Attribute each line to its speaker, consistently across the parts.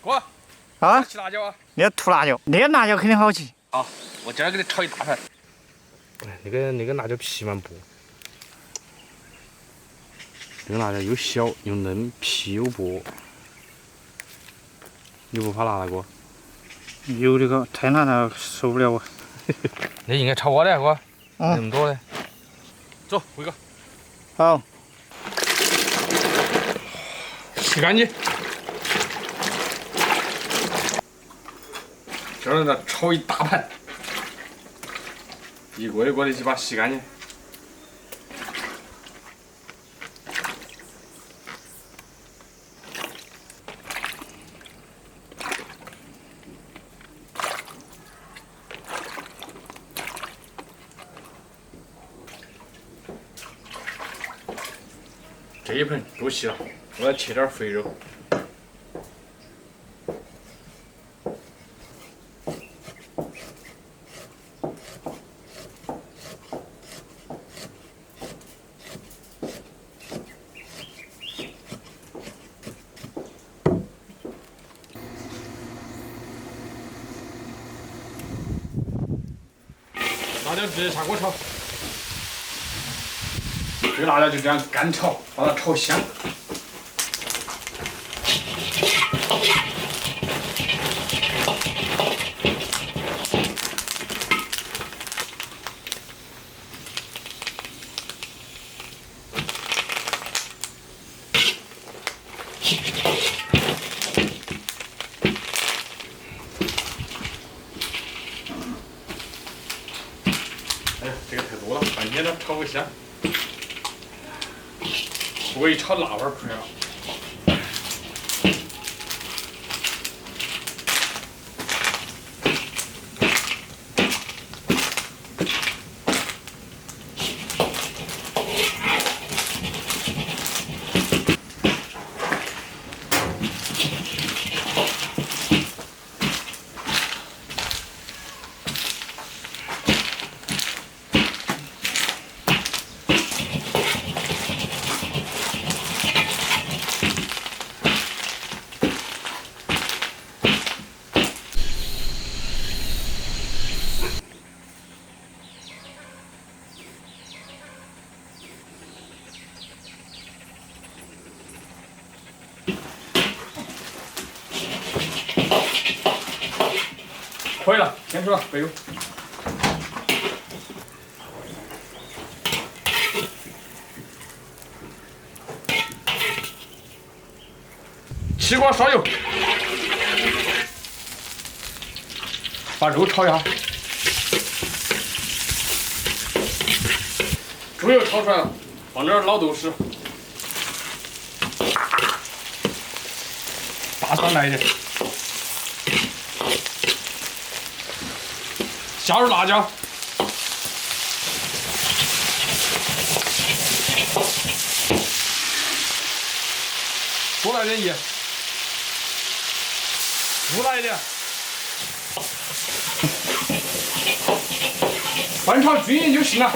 Speaker 1: 哥，
Speaker 2: 啊，
Speaker 1: 吃辣椒啊！
Speaker 2: 你要涂辣椒，那个辣椒肯定好吃。
Speaker 1: 好，我今儿给你炒一大盘。
Speaker 3: 那个辣椒皮蛮薄，那个辣椒又小又嫩，皮又薄。你不怕辣了哥？
Speaker 2: 有这个太辣了，受不了啊！
Speaker 1: 那应该炒我的哥，
Speaker 2: 嗯
Speaker 1: 那么多的。走，辉哥，
Speaker 2: 好，
Speaker 1: 洗干净。今儿呢炒一大盘，一锅一锅的去把它洗干净。这一盆都洗了，我要切点肥肉。辣椒直接下锅炒，这个辣椒就这样干炒，把它炒香。哎呀，这个太多了，半天都炒不香。不过一炒辣味儿出来了。可以了，先出了，备用。起锅烧油，把肉炒一下。猪油炒出来了，放点老豆豉，大蒜来一点。加入辣椒，多来点盐，不来一点，翻炒均匀就行了。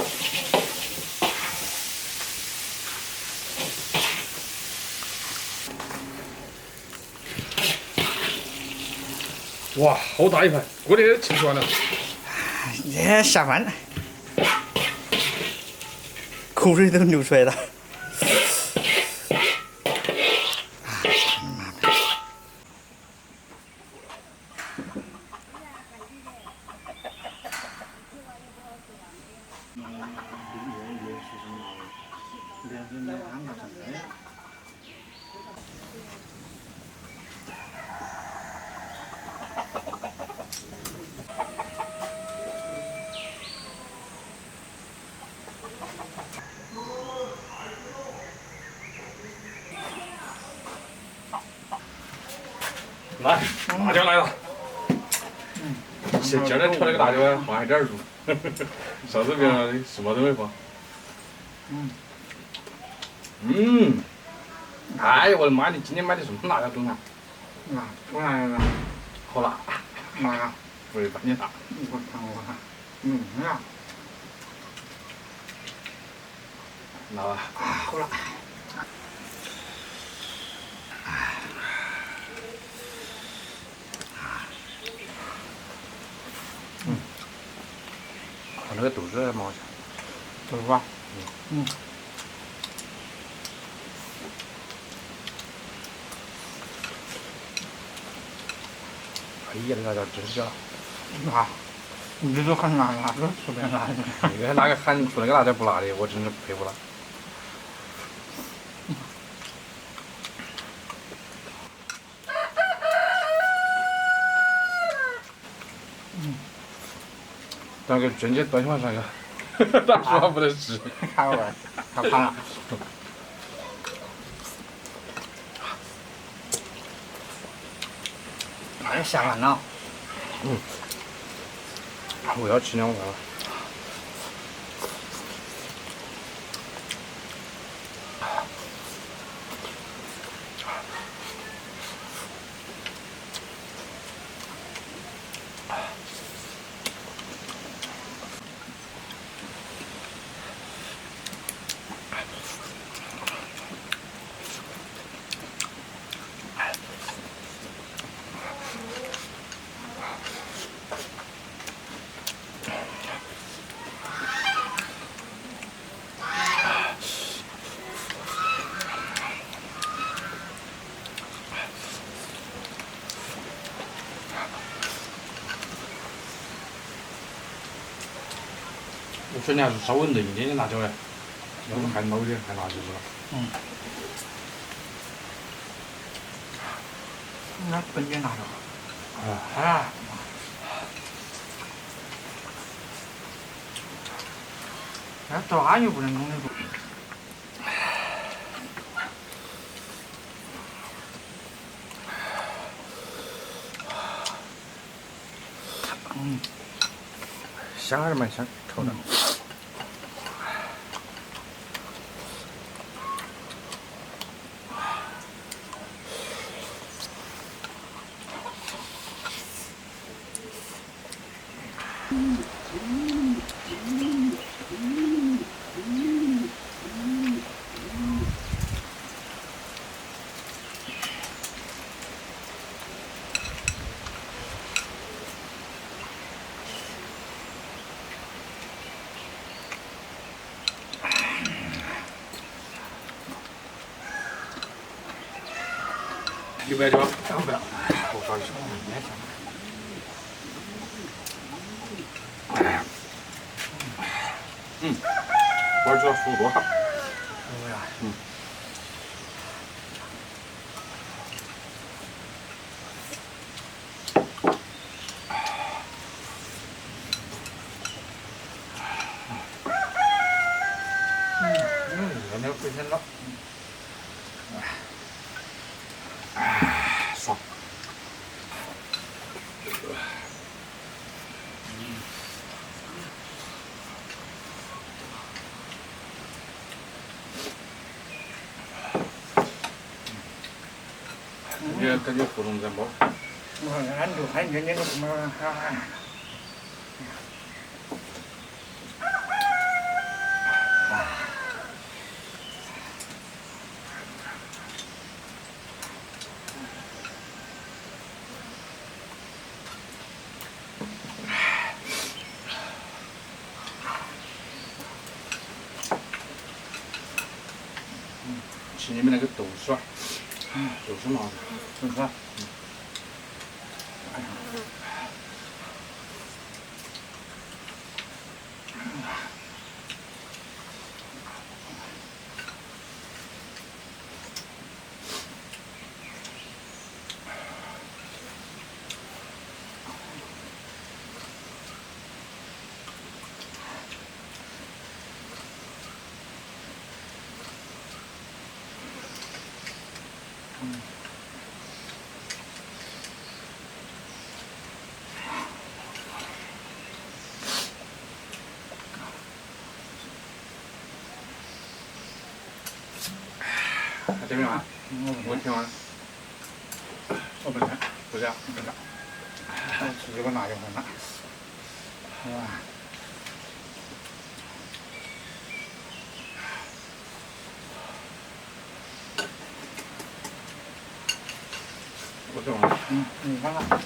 Speaker 1: 哇，好大一盘，锅里都盛出来了。
Speaker 2: 这下饭，口水都流出来了。
Speaker 1: 来，辣椒来了。今儿的炒那个辣椒啊，放一点入，啥子别的什么都没放。哎呦我的妈！你今天买的什么辣椒东啊？
Speaker 2: 辣，不辣了，
Speaker 1: 好辣，
Speaker 2: 辣，
Speaker 1: 味儿半天大。
Speaker 2: 我看，辣，
Speaker 1: 辣吧？
Speaker 2: 好辣。
Speaker 3: 个豆豉蛮好吃。
Speaker 2: 豆腐啊。
Speaker 3: 哎呀，那个真是香！
Speaker 2: 啊，你都很辣，哪个特别辣的？
Speaker 3: 那个那个喊出那个辣椒不辣的，我真是佩服了。那个春节多喜欢那个，他说话不得事。
Speaker 2: 开玩儿，太胖了。哎，下饭了。
Speaker 3: 我要吃2碗了。我说你还是稍微嫩一点的辣椒嘞，要不还老点，还辣就是了。
Speaker 2: 那本地辣椒。
Speaker 3: 啊。
Speaker 2: 那抓又不能弄得住。
Speaker 3: 香还是蛮香，口的。
Speaker 1: 有白椒？
Speaker 2: 不要。
Speaker 3: 我放去。
Speaker 1: 我主要熟多哈。
Speaker 2: 对呀。
Speaker 3: 热闹回天了。爽。感觉活动在冒。
Speaker 2: 我俺都看见那个什么
Speaker 3: 吃你们那个豆豉啊，豆豉嘛，
Speaker 2: 是不是？
Speaker 3: 这边啊，我听完了。
Speaker 2: 我不吃，
Speaker 3: 不是啊，
Speaker 2: 不吃。我吃这个辣椒很辣。哇！
Speaker 3: 我这玩意儿。
Speaker 2: 你看看。